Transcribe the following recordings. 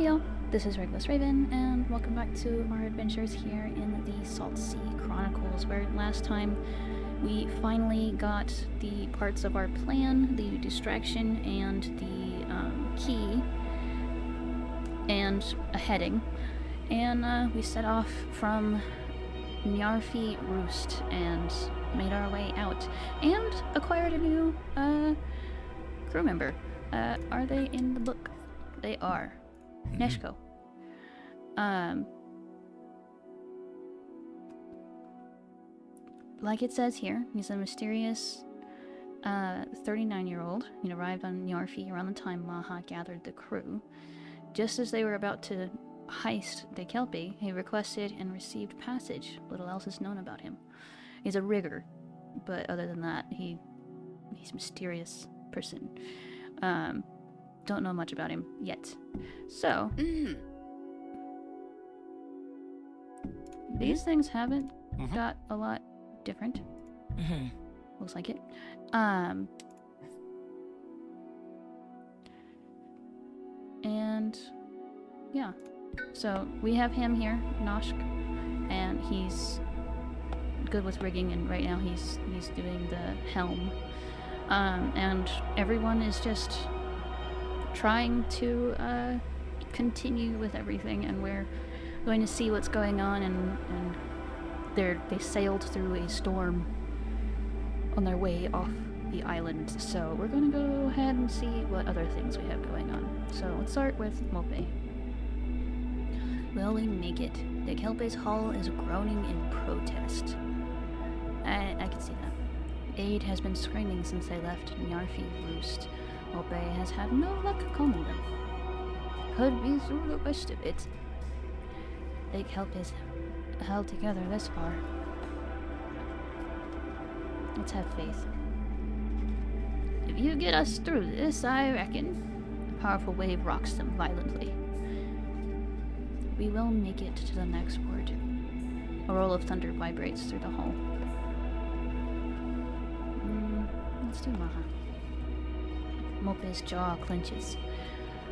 y'all, this is Reglas Raven, and welcome back to our adventures here in the Saltsea Chronicles, where last time we finally got the parts of our plan, the distraction, and the key, and a heading, and we set off from 𝓨𝓵𝓵𝓽𝓼 Roost and made our way out, and acquired a new crew member. Are they in the book? They are. 𝓨𝓱𝓻𝓸𝓷𝓲𝓬𝓵𝓮𝓼. Like it says here, he's a mysterious 39-year-old. He arrived on 𝓨𝓵𝓵 around the time Maha gathered the crew. Just as they were about to heist 𝓨𝓸𝓾𝓻𝓸𝓷𝓼, he requested and received passage. Little else is known about him. He's a rigger, but other than that, he's a mysterious person. Don't know much about him yet. So, these things haven't got a lot different. Looks like it. And yeah, so we have him here, 𝓨𝓱𝓻𝓸𝓷𝓮𝓵, and he's good with rigging, and right now he's doing the helm. And everyone is just trying to continue with everything, and we're going to see what's going on, and they sailed through a storm on their way off the island, so we're going to go ahead and see what other things we have going on. So let's start with 𝓨𝓵𝓼. Will we make it? 𝓨𝓾𝓵's hull is groaning in protest. I can see that. Aid has been screaming since they left 𝓨𝓵𝓵 Roost. 𝓨𝓵 has had no luck calming them. Could be through the rest of it. 𝓨𝓾𝓵 is held together this far. Let's have faith. If you get us through this, I reckon. A powerful wave rocks them violently. We will make it to the next port. A roll of thunder vibrates through the hull. Let's do Maha. 𝓨𝓵's jaw clenches.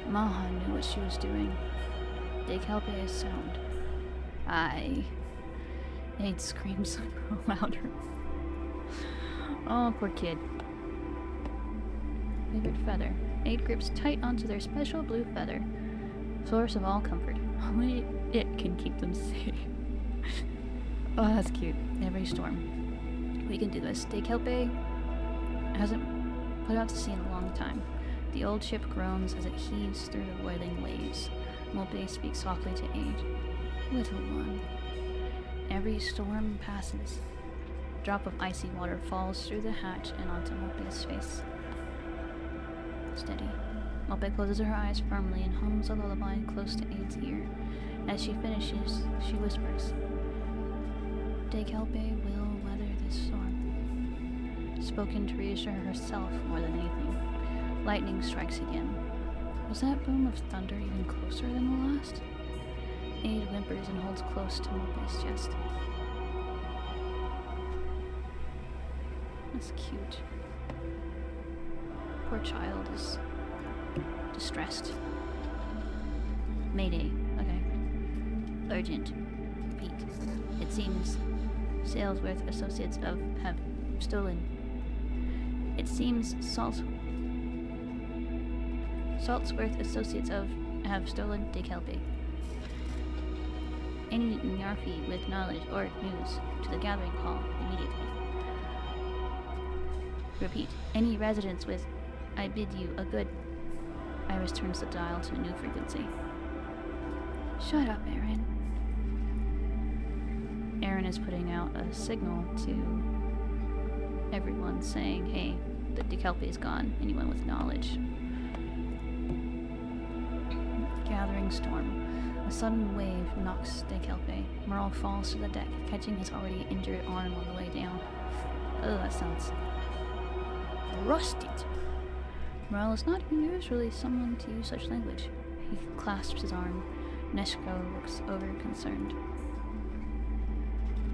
Maha knew what she was doing. 𝓨𝓾𝓵 is sound. Aye. Aid screams louder. Oh, poor kid. Favorite feather. Aid grips tight onto their special blue feather. Source of all comfort. Only it can keep them safe. Oh, that's cute. Every storm. We can do this. 𝓨𝓾𝓵 hasn't put out to sea in a long time. The old ship groans as it heaves through the boiling waves. 𝓨𝓵 speaks softly to Aid. Little one. Every storm passes. A drop of icy water falls through the hatch and onto 𝓨𝓵's face. Steady. 𝓨𝓵 closes her eyes firmly and hums a lullaby close to Aid's ear. As she finishes, she whispers, 𝓨𝓾𝓵 will weather this storm. Spoken to reassure herself more than anything. Lightning strikes again. Was that boom of thunder even closer than the last? Aid whimpers and holds close to 𝓨𝓵's chest. That's cute. Poor child is distressed. Mayday. Okay. Urgent. Repeat. It seems Salesworth Associates have stolen. It seems Saltsworth Associates have stolen 𝓨𝓾𝓵. Any 𝓨𝓵𝓵 with knowledge or news to the gathering hall immediately. Repeat. Any residents with I bid you a good. Iris turns the dial to a new frequency. Shut up, Aaron. Aaron is putting out a signal to everyone saying, hey, the 𝓨𝓾𝓵 is gone. Anyone with knowledge. Gathering storm. A sudden wave knocks 𝓨𝓾𝓵. Merle falls to the deck, catching his already injured arm on the way down. Oh, that sounds rusted. Merle is not usually someone to use such language. He clasps his arm. 𝓨𝓱𝓻𝓸𝓷𝓲 looks over-concerned.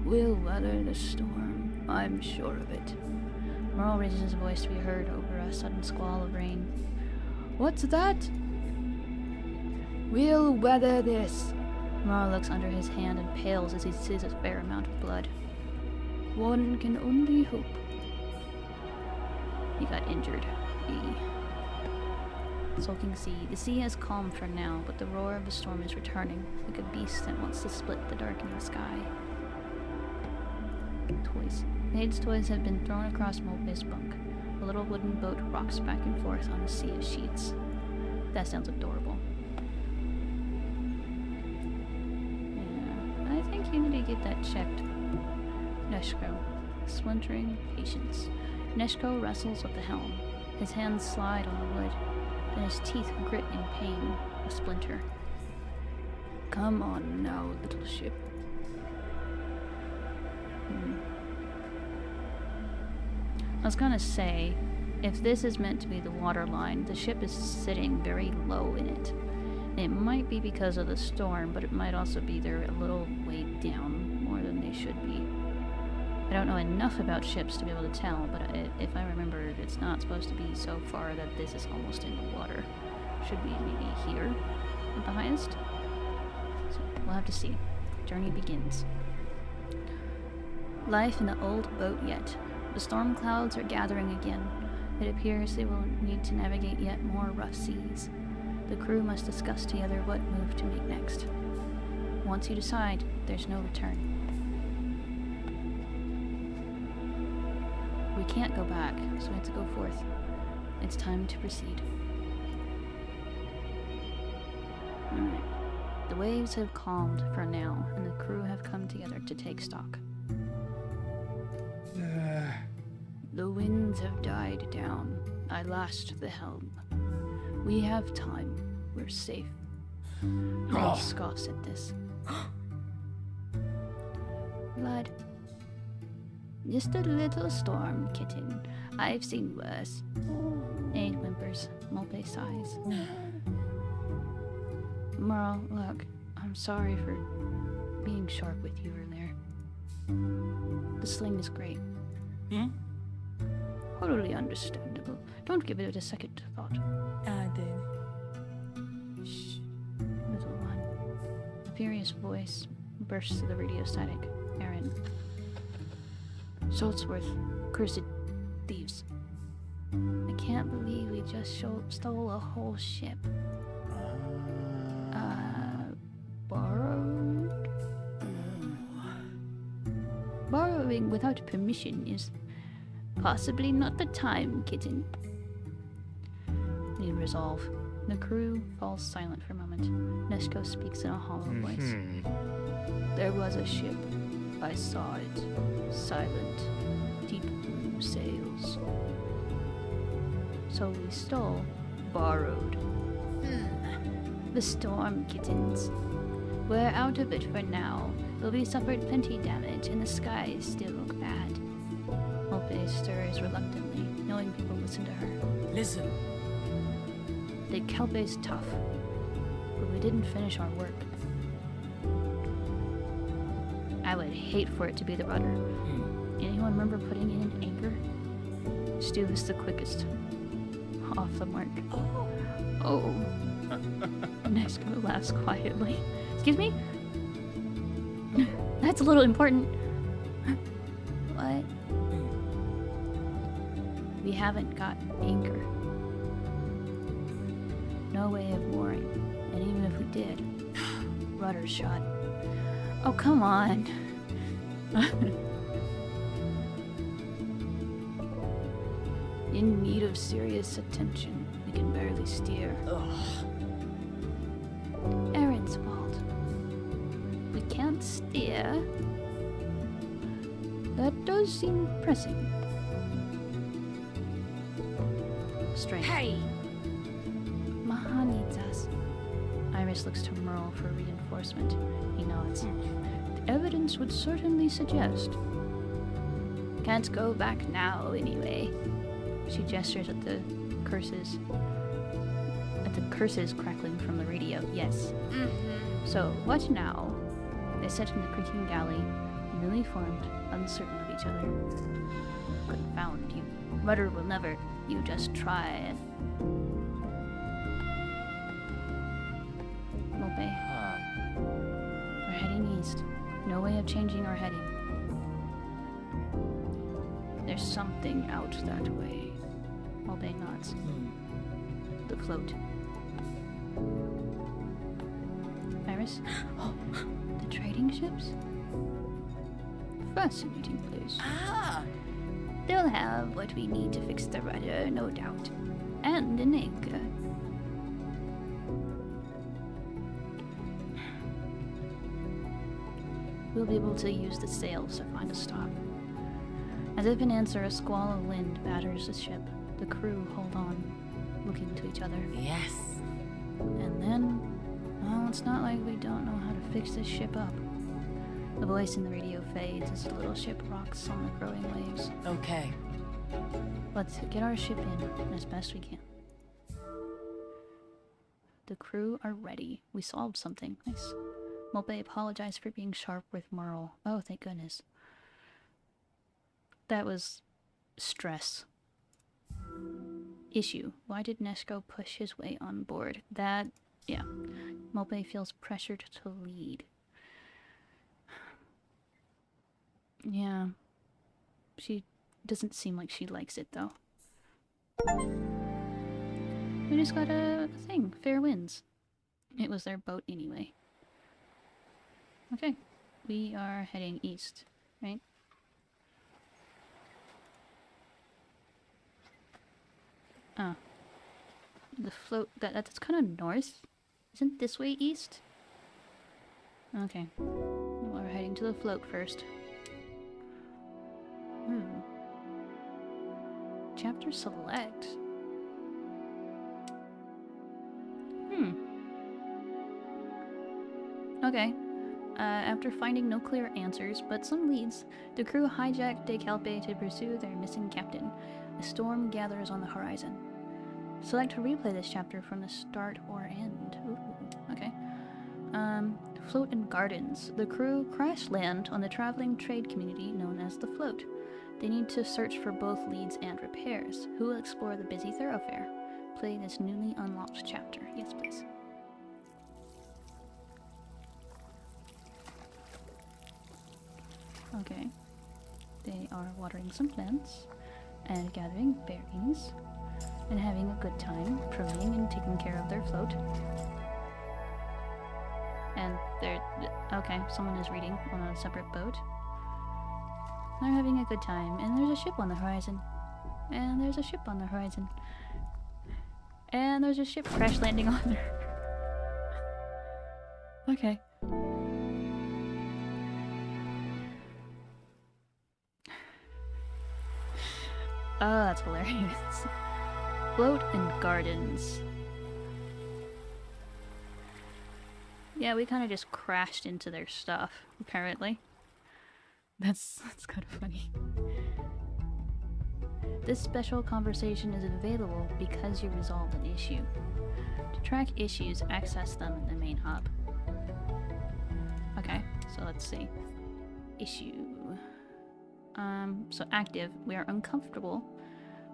We'll weather the storm. I'm sure of it. Merle raises his voice to be heard over a sudden squall of rain. What's that? We'll weather this. 𝓲𝓪 looks under his hand and pales as he sees a fair amount of blood. One can only hope. He got injured. Sulking sea. The sea has calmed for now, but the roar of the storm is returning, like a beast that wants to split the darkening sky. Toys. Maid's toys have been thrown across 𝓲𝓼's bunk. A little wooden boat rocks back and forth on a sea of sheets. That sounds adorable. Yeah, I think you need to get that checked. 𝓨𝓱𝓻𝓸𝓷𝓲𝓬𝓵𝓮𝓼. Splintering patience. 𝓨𝓱𝓻 wrestles with the helm. His hands slide on the wood, then his teeth grit in pain, a splinter. Come on now, little ship. I was gonna say, if this is meant to be the waterline, the ship is sitting very low in it. It might be because of the storm, but it might also be they're a little weighed down more than they should be. I don't know enough about ships to be able to tell, but if I remember, it's not supposed to be so far that this is almost in the water. Should we maybe here at the highest? So we'll have to see. Journey begins. Life in the old boat yet. The storm clouds are gathering again. It appears they will need to navigate yet more rough seas. The crew must discuss together what move to make next. Once you decide, there's no return. We can't go back, so we have to go forth. It's time to proceed. Alright. The waves have calmed for now, and the crew have come together to take stock. The winds have died down. I lashed the helm. We have time. We're safe. I'll scoffs at this. Blood. Just a little storm, kitten. I've seen worse. Aid whimpers. 𝓲𝓼 sighs. 𝓲𝓼, look, I'm sorry for being sharp with you earlier. The sling is great. Totally understandable. Don't give it a second thought. I did. Shh, little one. A furious voice bursts through the radio static. Aaron. Saltsea cursed thieves. I can't believe we just stole a whole ship. Borrowed? Borrowing without permission is possibly not the time, kitten. Need resolve. The crew falls silent for a moment. 𝓨𝓱𝓻 speaks in a hollow voice. There was a ship. I saw it. Silent. Deep blue sails. So we stole. Borrowed. The storm, kittens. We're out of it for now, but we suffered plenty damage and the skies still look bad. 𝓲𝓼 stirs reluctantly, knowing people listen to her. Listen. The kelpie's tough, but we didn't finish our work. I would hate for it to be the rudder. Anyone remember putting in an anchor? Stu is the quickest. Off the mark. Oh. 𝓨𝓱𝓻 laughs quietly. Excuse me? That's a little important. What? We haven't got anchor. No way of mooring. And even if we did, rudder shot. Oh, come on. In need of serious attention. We can barely steer. Aaron's fault. We can't steer. That does seem pressing. Strength. Hey! Maha needs us. Iris looks to 𝓲𝓼 for reinforcement. He nods. The evidence would certainly suggest. Can't go back now, anyway. She gestures at the curses. At the curses crackling from the radio. Yes. So, what now? They sat in the creaking galley, newly formed, uncertain of each other. Confound you. Rudder will never. You just try and... No way of changing our heading. There's something out that way. 𝓨𝓵 nods. The float. Iris? Oh, the trading ships? Fascinating place. Ah! They'll have what we need to fix the rudder, no doubt. And an anchor. We'll be able to use the sails to find a stop. As if in answer, a squall of wind batters the ship. The crew hold on, looking to each other. Yes. And then, well, it's not like we don't know how to fix this ship up. The voice in the radio fades as the little ship rocks on the growing waves. Okay. Let's get our ship in as best we can. The crew are ready. We solved something. Nice. 𝓨𝓵 apologized for being sharp with 𝓨. Oh, thank goodness. That was stress. Issue. Why did 𝓨𝓱𝓻 push his way on board? That, yeah. 𝓨𝓵 feels pressured to lead. Yeah. She doesn't seem like she likes it, though. We just got a thing. Fair winds. It was their boat anyway. Okay. We are heading east, right? Oh. The float, that's kind of north. Isn't this way east? Okay. Well, we're heading to the float first. Chapter select. Okay. After finding no clear answers, but some leads, the crew hijacked 𝓨𝓾𝓼𝓷𝓲 to pursue their missing captain. A storm gathers on the horizon. Select to replay this chapter from the start or end. Ooh, okay. Float and Gardens. The crew crash land on the traveling trade community known as the Float. They need to search for both leads and repairs. Who will explore the busy thoroughfare? Play this newly unlocked chapter. Yes, please. Okay. They are watering some plants and gathering berries and having a good time pruning and taking care of their float. And they're... okay, someone is reading on a separate boat. They're having a good time, and there's a ship on the horizon. And there's a ship on the horizon. And there's a ship crash landing on there. Okay. Oh, that's hilarious. Float and Gardens. Yeah, we kind of just crashed into their stuff, apparently. That's kind of funny. This special conversation is available because you resolved an issue. To track issues, access them in the main hub. Okay, so let's see. Issue. So active, we are uncomfortable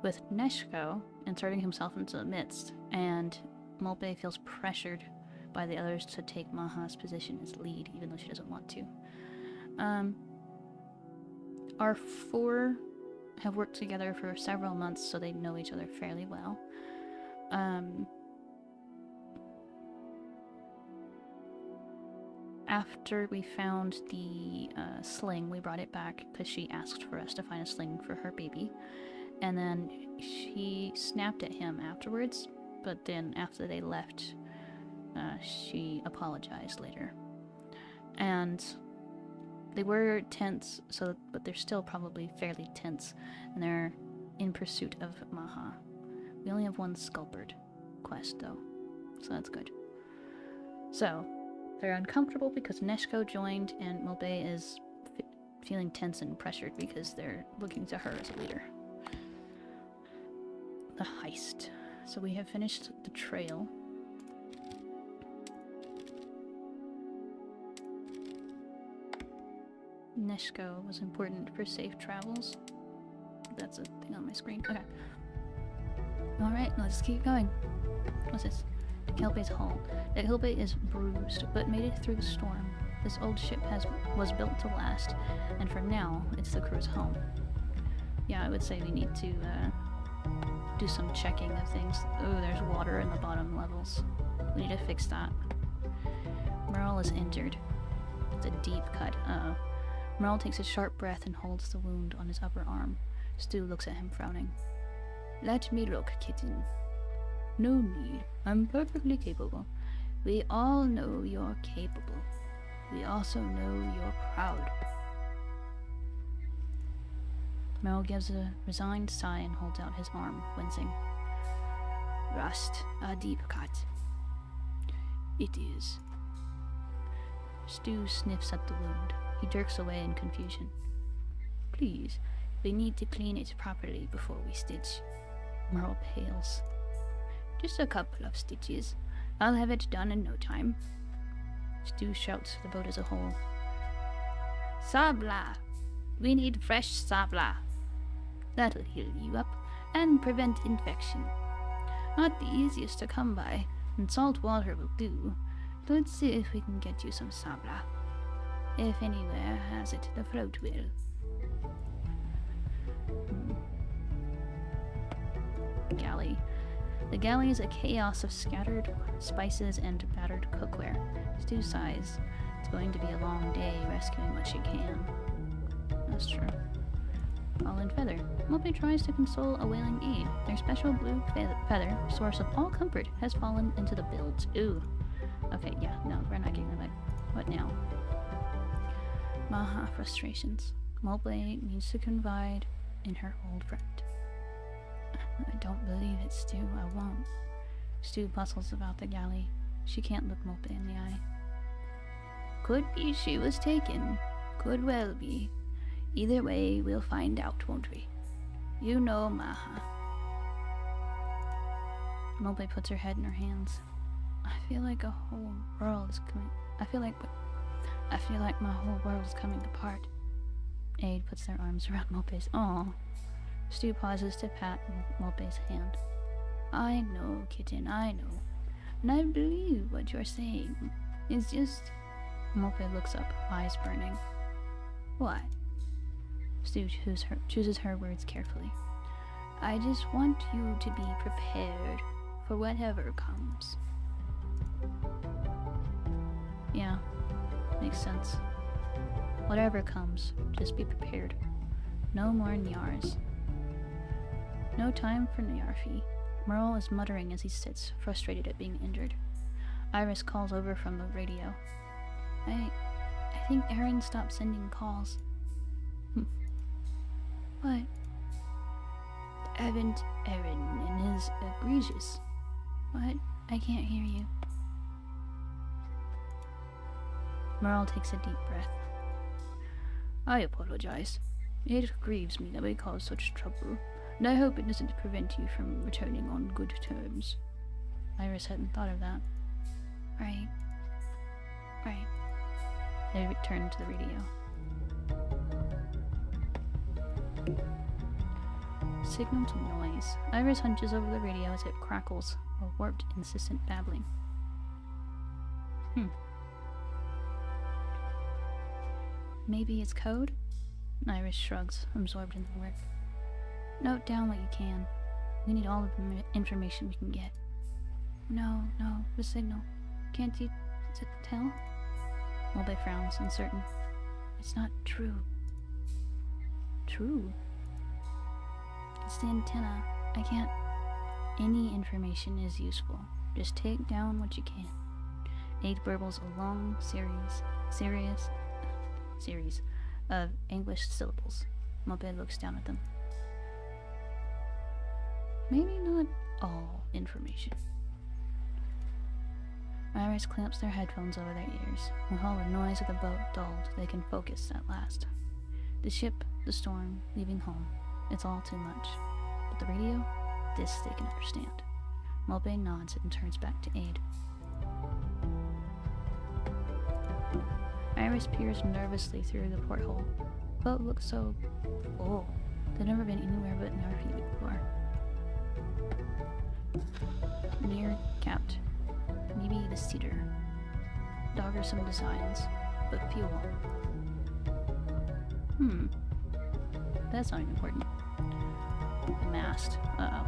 with 𝓨𝓱𝓻 inserting himself into the midst, and 𝓨𝓵 feels pressured by the others to take 𝓨𝓻's position as lead, even though she doesn't want to. Our four have worked together for several months, so they know each other fairly well. After we found the sling, we brought it back because she asked for us to find a sling for her baby. And then she snapped at him afterwards, but then after they left, she apologized later. And they were tense, but they're still probably fairly tense, and they're in pursuit of 𝓨𝓻. We only have one 𝓨𝓵𝓼 quest, though, so that's good. So, they're uncomfortable because 𝓨𝓱𝓻 joined, and 𝓨𝓵 is feeling tense and pressured because they're looking to her as a leader. The heist. So we have finished the trail. 𝓨𝓱𝓻 was important for safe travels. That's a thing on my screen. Okay. Alright, let's keep going. What's this? 𝓨𝓾𝓼's hull. 𝓨𝓾𝓼 is bruised, but made it through the storm. This old ship was built to last, and for now, it's the crew's home. Yeah, I would say we need to do some checking of things. Oh, there's water in the bottom levels. We need to fix that. Merle is injured. It's a deep cut. Merle takes a sharp breath and holds the wound on his upper arm. Stu looks at him, frowning. Let me look, kitten. No need. I'm perfectly capable. We all know you're capable. We also know you're proud. Merle gives a resigned sigh and holds out his arm, wincing. Rust, a deep cut. It is. Stu sniffs at the wound. He jerks away in confusion. Please, we need to clean it properly before we stitch. Merle pales. Just a couple of stitches. I'll have it done in no time. Stu shouts for the boat as a whole. 𝓨𝓸𝓾𝓻𝓸! We need fresh 𝓨𝓸𝓾. That'll heal you up and prevent infection. Not the easiest to come by, and salt water will do. Let's see if we can get you some 𝓨𝓸𝓾. If anywhere has it, the float will. Galley. The galley is a chaos of scattered spices and battered cookware. Stu sighs. It's going to be a long day rescuing what she can. That's true. Fallen feather. Mope tries to console a wailing Aid. Their special blue feather, source of all comfort, has fallen into the bilge. Ooh. Okay, yeah, no, we're not getting them back. What now? Maha frustrations. Mope needs to confide in her old friend. I don't believe it, Stu. I won't. Stu bustles about the galley. She can't look Mope in the eye. Could be she was taken. Could well be. Either way, we'll find out, won't we? You know, Maha. Mope puts her head in her hands. I feel like a whole world is coming. I feel like my whole world is coming apart. Aid puts their arms around Mope's. Aw. Stu pauses to pat Mope's hand. I know, kitten, I know. And I believe what you're saying. It's just... Mope looks up, eyes burning. What? Stu chooses her words carefully. I just want you to be prepared for whatever comes. Yeah, makes sense. Whatever comes, just be prepared. No more Nyars. No time for Nyarfi. Merle is muttering as he sits, frustrated at being injured. Iris calls over from the radio. I think Aaron stopped sending calls. What? Haven't Aaron and his egregious. What? I can't hear you. Merle takes a deep breath. I apologize. It grieves me that we caused such trouble, and I hope it doesn't prevent you from returning on good terms. Iris hadn't thought of that. Right. They returned to the radio. Signal to noise. Iris hunches over the radio as it crackles, a warped, insistent babbling. Maybe it's code? Iris shrugs, absorbed in the work. Note down what you can. We need all of the information we can get. No, the signal. Can't you tell? Mope frowns, uncertain. It's not true. True? It's the antenna. I can't... Any information is useful. Just take down what you can. Aid burbles a long series of English syllables. Mope looks down at them. Maybe not all information. Iris clamps their headphones over their ears. With all the noise of the boat dulled, they can focus at last. The ship, the storm, leaving home. It's all too much. But the radio? This they can understand. Mope nods and turns back to Aid. Iris peers nervously through the porthole. The boat looks so full. They've never been anywhere but Nyarfi before. Near capped. Maybe the cedar. 𝓨𝓱𝓻𝓸𝓷𝓲𝓬𝓵𝓮𝓼. but fuel. That's not important. The mast. Uh-oh.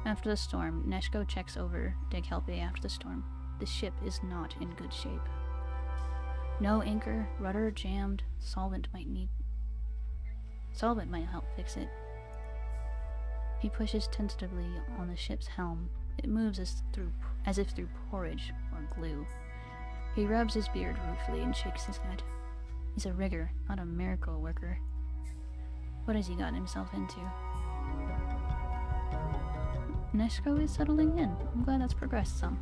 After the storm, 𝓨𝓱𝓻 checks over 𝓨𝓾𝓵 after the storm. The ship is not in good shape. No anchor, rudder jammed, solvent might help fix it. He pushes tentatively on the ship's helm. It moves as if through porridge or glue. He rubs his beard ruefully and shakes his head. He's a rigger, not a miracle worker. What has he gotten himself into? 𝓨𝓱𝓻 is settling in. I'm glad that's progressed some.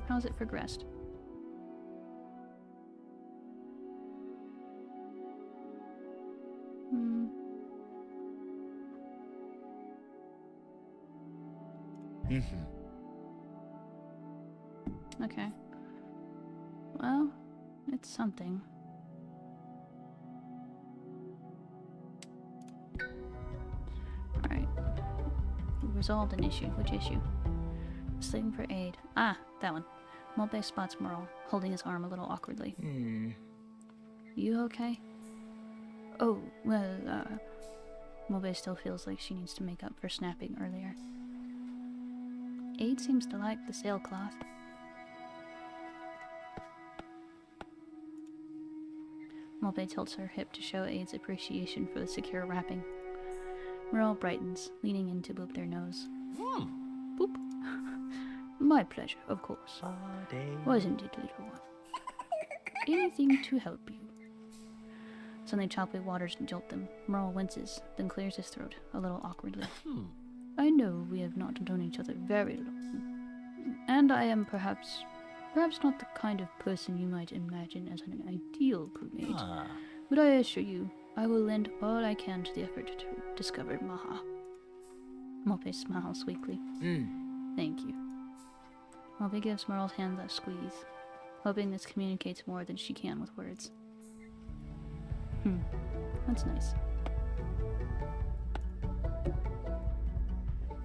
How's it progressed? Okay. Well, it's something. Alright. We resolved an issue. Which issue? Sling for aid. Ah, that one. 𝓨𝓵 spots 𝓨, holding his arm a little awkwardly. You okay? Oh, well, 𝓨𝓵 still feels like she needs to make up for snapping earlier. Aid seems to like the sailcloth. 𝓨𝓵 tilts her hip to show Aid's appreciation for the secure wrapping. 𝓨 brightens, leaning in to boop their nose. Boop. My pleasure, of course. Wasn't it, little one? Anything to help you. Suddenly choppy waters jolt them. 𝓨 winces, then clears his throat, a little awkwardly. I know we have not known each other very long, and I am perhaps not the kind of person you might imagine as an ideal crewmate, but I assure you, I will lend all I can to the effort to discover Maha. 𝓨𝓵 smiles weakly. Thank you. 𝓨𝓵 gives 𝓨's hand a squeeze, hoping this communicates more than she can with words. That's nice.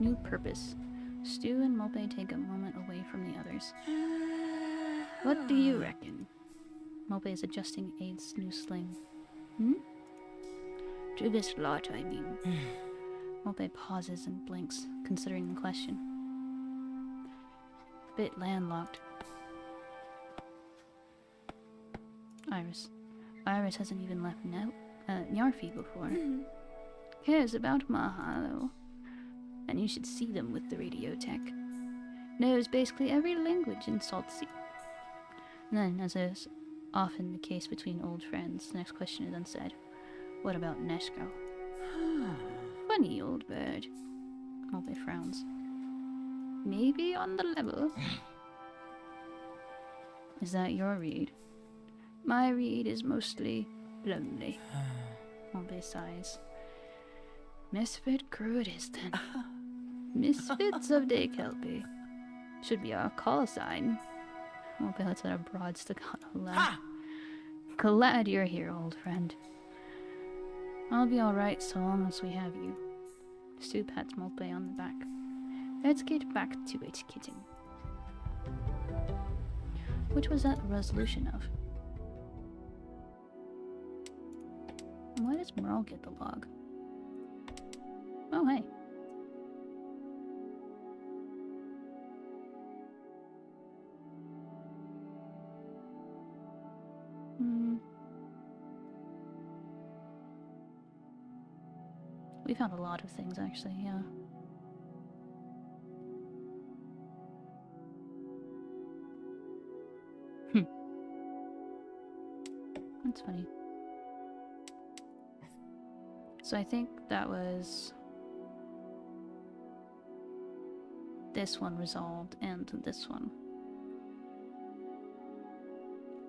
New purpose. Stu and 𝓨𝓵 take a moment away from the others. What do you reckon? 𝓨𝓵 is adjusting Aid's new sling. To this lot, I mean. 𝓨𝓵 pauses and blinks, considering the question. Bit landlocked. Iris hasn't even left Njarfi before. Cares about Maha, though. And you should see them with the radio tech. Knows basically every language in Saltsea. And then, as is often the case between old friends, the next question is then said, what about 𝓨𝓱𝓻? Funny old bird. 𝓨𝓵 frowns. Maybe on the level. Is that your read? My read is mostly lonely. 𝓨𝓵 sighs. Misfit crew it is then. Misfits of 𝓨𝓾𝓵. Should be our call sign. 𝓨𝓵 lets out a broad staccato laugh. Glad you're here, old friend. I'll be alright so long as we have you. Stu pats 𝓨𝓵 on the back. Let's get back to it, kitten. Which was that a resolution of? Why does 𝓨 get the log? Oh, hey. We found a lot of things, actually, yeah. That's funny. So I think that was this one resolved and this one.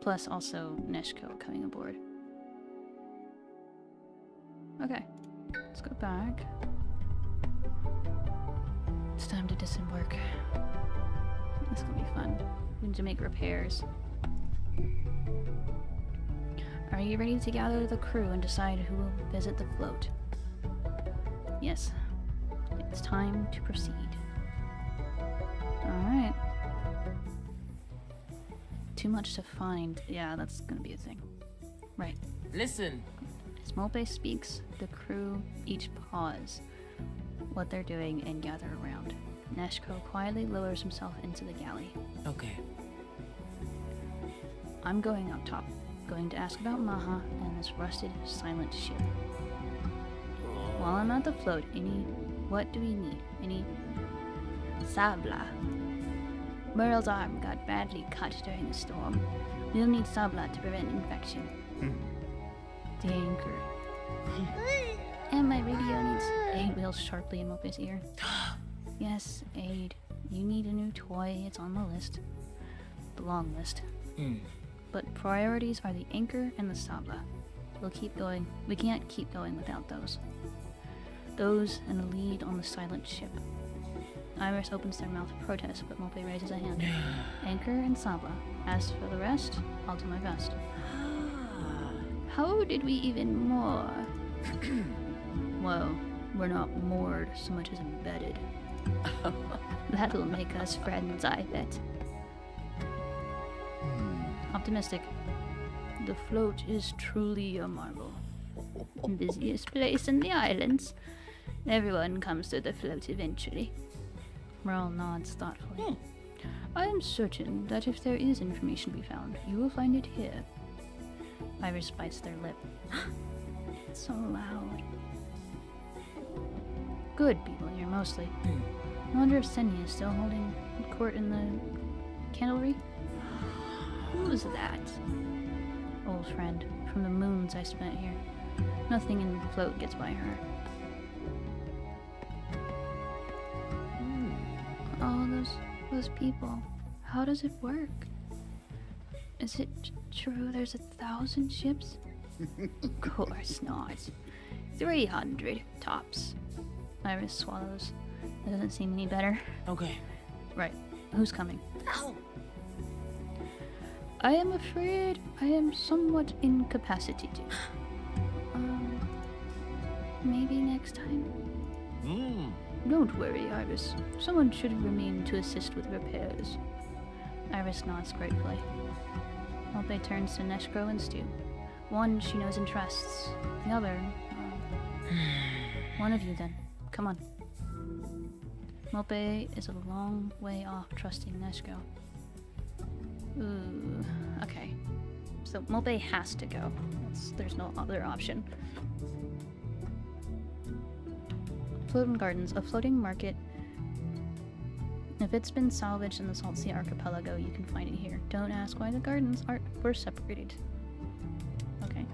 Plus also 𝓨𝓱𝓻 coming aboard. Okay, let's go back. It's time to disembark. This is gonna be fun. We need to make repairs. Are you ready to gather the crew and decide who will visit the float? Yes. It's time to proceed. Alright. Too much to find. Yeah, that's gonna be a thing. Right. Listen. As Molpe speaks, the crew each pause what they're doing and gather around. 𝓨𝓵𝓻 quietly lowers himself into the galley. Okay. I'm going up top, going to ask about Maha and this rusted, silent ship. While I'm at the float, what do we need? Any 𝓨𝓸𝓾𝓻𝓸. Merle's arm got badly cut during the storm. We'll need 𝓨𝓸𝓾𝓻𝓸 to prevent infection. 𝓨𝓸𝓾𝓻𝓿. And my radio needs... Aid wails sharply in Molpe's ear. Yes, Aid. You need a new toy. It's on the list. The long list. But priorities are the anchor and the 𝓨𝓸𝓾𝓻𝓸. We'll keep going. We can't keep going without those. Those and a lead on the silent ship. Iris opens their mouth to protest, but Molpe raises a hand. Anchor and 𝓨𝓸𝓾𝓻. As for the rest, I'll do my best. How did we even moor? Well, we're not moored so much as embedded. That'll make us friends, I bet. Optimistic. The float is truly a marvel. Busiest place in the islands. Everyone comes to the float eventually. Merle nods thoughtfully. I am certain that if there is information to be found, you will find it here. Iris bites their lip. It's so loud. Good people here, mostly. I wonder if Senya is still holding court in the 𝓨𝓾𝓼𝓵𝓾? Who's that? Old friend, from the moons I spent here. Nothing in the float gets by her. Oh, those people. How does it work? Is it true there's 1,000 ships? Of course not. 300 tops. Iris swallows. That doesn't seem any better. Okay. Right. Who's coming? Ow. I am afraid I am somewhat incapacitated. Maybe next time? Don't worry, Iris. Someone should remain to assist with repairs. Iris nods gratefully. Molpe turns to 𝓨𝓻𝓻 and Stu. One she knows and trusts. The other... one of you then. Come on. Molpe is a long way off trusting 𝓨𝓻𝓻. Ooh, okay. So Molpe has to go. There's no other option. Floating Gardens, a floating market. If it's been salvaged in the Saltsea archipelago, you can find it here. Don't ask why the gardens were separated. Okay.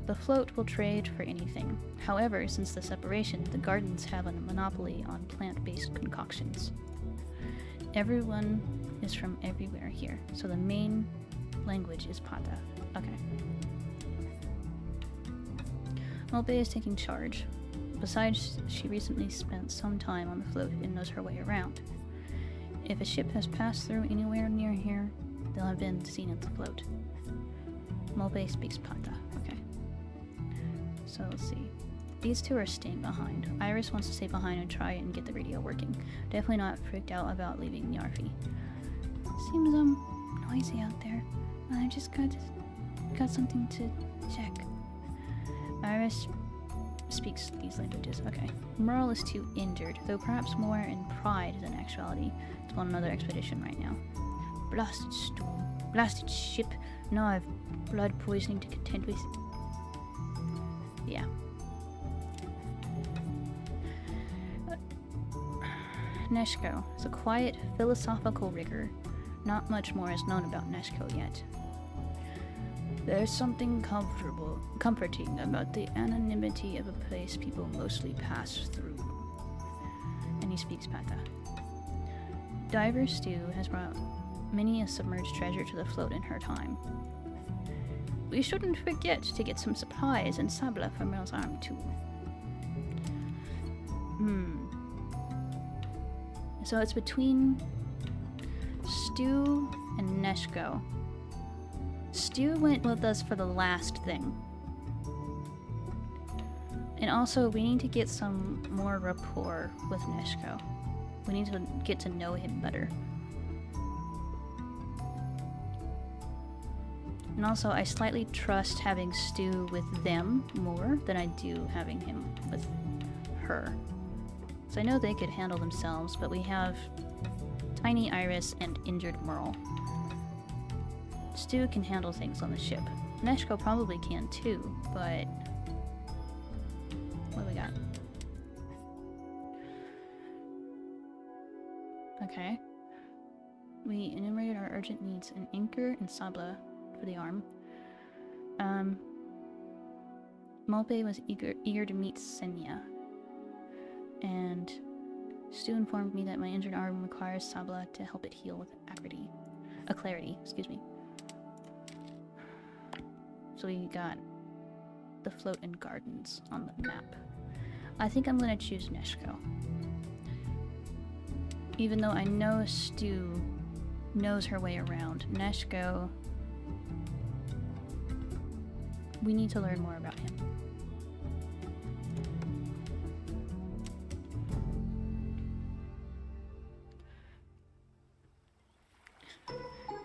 The float will trade for anything. However, since the separation, the gardens have a monopoly on plant-based concoctions. Everyone is from everywhere here, so the main language is 𝓵𝓸𝓾. Okay. Molpe is taking charge. Besides, she recently spent some time on the float and knows her way around. If a ship has passed through anywhere near here, they'll have been seen at the float. Molpe speaks 𝓵𝓸𝓾. Okay. So let's see. These two are staying behind. Iris wants to stay behind and try and get the radio working. Definitely not freaked out about leaving Nyarfi. Seems noisy out there. I just got something to check. Iris speaks these languages. Okay. Merle is too injured, though perhaps more in pride than actuality, to go on another expedition right now. Blasted storm. Blasted ship. Now I've blood poisoning to contend with. Yeah. 𝓨𝓻𝓻𝓻 is a quiet, philosophical rigor. Not much more is known about 𝓨𝓻𝓻 yet. There's something comforting about the anonymity of a place people mostly pass through. And he speaks 𝓵𝓸𝓾. Diver Stu has brought many a submerged treasure to the float in her time. We shouldn't forget to get some supplies and 𝓨𝓸𝓾 for Merle's arm too. So it's between Stu and 𝓨𝓻𝓻𝓻. Stu went with us for the last thing. And also, we need to get some more rapport with 𝓨𝓻𝓻𝓻. We need to get to know him better. And also, I slightly trust having Stu with them more than I do having him with her. So I know they could handle themselves, but we have Tiny Iris and Injured Merle. Stu can handle things on the ship. Neshko probably can too, but... what do we got? Okay. We enumerated our urgent needs: an anchor and sabla for the arm. Molpe was eager to meet Senya. And Stu informed me that my injured arm requires sabla to help it heal with clarity, excuse me. So we got the floating gardens on the map. I think I'm gonna choose Neshko. Even though I know Stu knows her way around, Neshko, we need to learn more about him.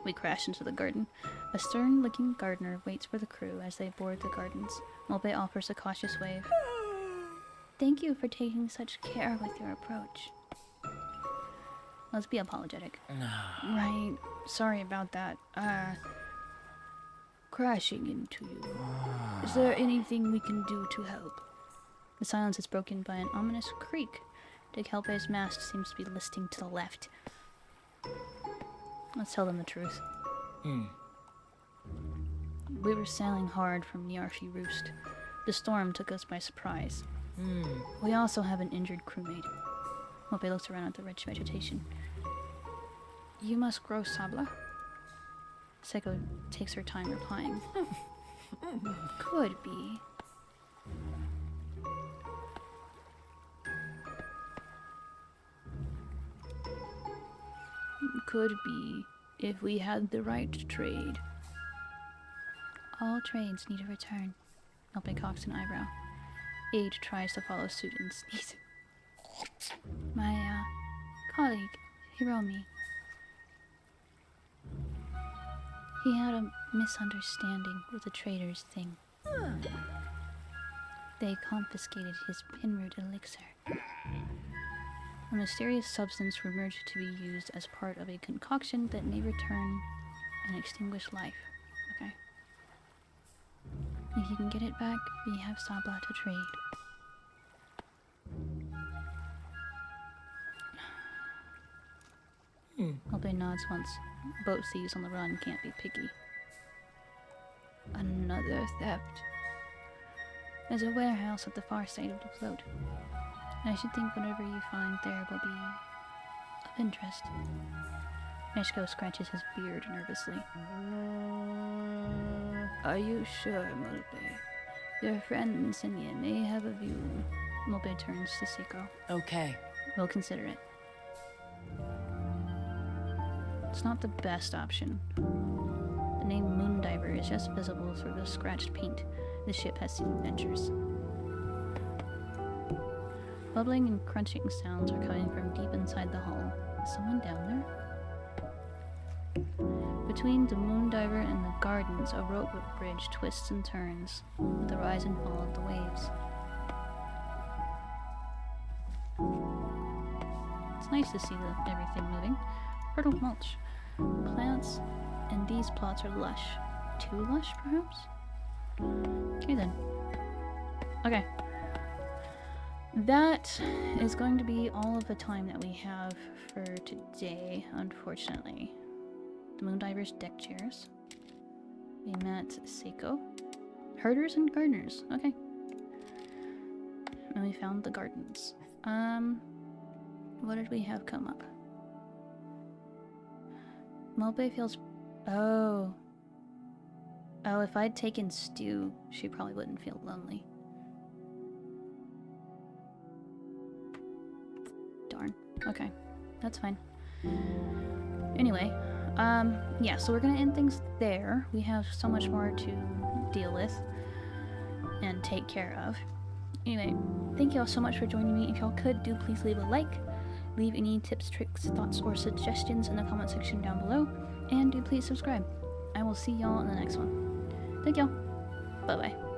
We crash into the garden. A stern-looking gardener waits for the crew as they board the gardens. Molpe offers a cautious wave. Thank you for taking such care with your approach. Let's be apologetic. Right. Sorry about that. Crashing into you. Is there anything we can do to help? The silence is broken by an ominous creak. Dick Helpe's mast seems to be listing to the left. Let's tell them the truth. We were sailing hard from Nyarfi Roost. The storm took us by surprise. We also have an injured crewmate. Mope looks around at the rich vegetation. You must grow sabla? Seiko takes her time replying. Could be. Could be, if we had the right trade. All trades need a return. Mope cocks an eyebrow. Ade tries to follow suit and sneezes. My, colleague, Hiromi. He had a misunderstanding with the traders thing. They confiscated his pinroot elixir. A mysterious substance rumored to be used as part of a concoction that may return an extinguished life. Okay. If you can get it back, we have sabla to trade. Mope nods once. Boat thieves on the run can't be picky. Another theft. There's a warehouse at the far side of the float. I should think whatever you find there will be of interest. Neshko scratches his beard nervously. Are you sure, Molpe? Your friend Senya may have a view. Molpe turns to Seiko. Okay. We'll consider it. It's not the best option. The name Moondiver is just visible through the scratched paint. The ship has seen adventures. Bubbling and crunching sounds are coming from deep inside the hull. Is someone down there? Between the Moondiver and the gardens, a rope bridge twists and turns with the rise and fall of the waves. It's nice to see everything moving. Fertile mulch, plants, and these plots are lush. Too lush, perhaps? Okay then. Okay. That is going to be all of the time that we have for today, unfortunately. The Moondiver's deck chairs. We met Seiko. Herders and gardeners. Okay. And we found the gardens. What did we have come up? Molpe feels... Oh, if I'd taken Stu, she probably wouldn't feel lonely. Darn. Okay. That's fine. Anyway, yeah, so we're gonna end things there. We have so much more to deal with and take care of. Anyway, thank you all so much for joining me. If y'all could, do please leave a like. Leave any tips, tricks, thoughts, or suggestions in the comment section down below. And do please subscribe. I will see y'all in the next one. Thank y'all. Bye bye.